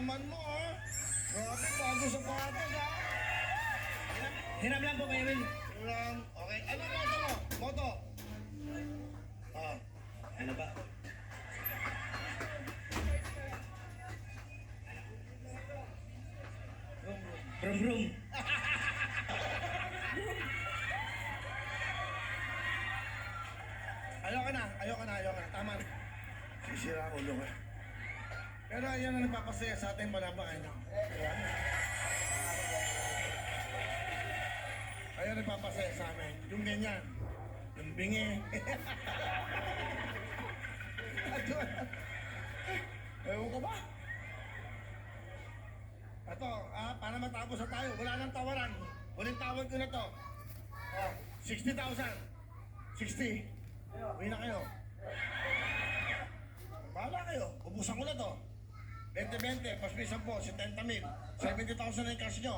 naman mo, ha? Grabe, bago sa patas, ha? Hiram lang po Kuya Will. Lang. Okay. Ano moto mo? Moto? Ah. Ano ba? Brum brum. Ayoko na. Tama na. Sisira ang ulo ko. Pero yan ang nagpapasaya sa ating panabakan. Ayan nagpapasaya sa amin. Yung ganyan. Yung bingi. Ewan ko ba? Ito, para matapos na tayo. Wala nang tawaran. Huling tawad ko na to. 60,000. 60. Uwi na kayo. Bahala kayo. Ubusan ko na to. 20-20. Pasmisan po. 70,000. 70,000 na yung cash nyo.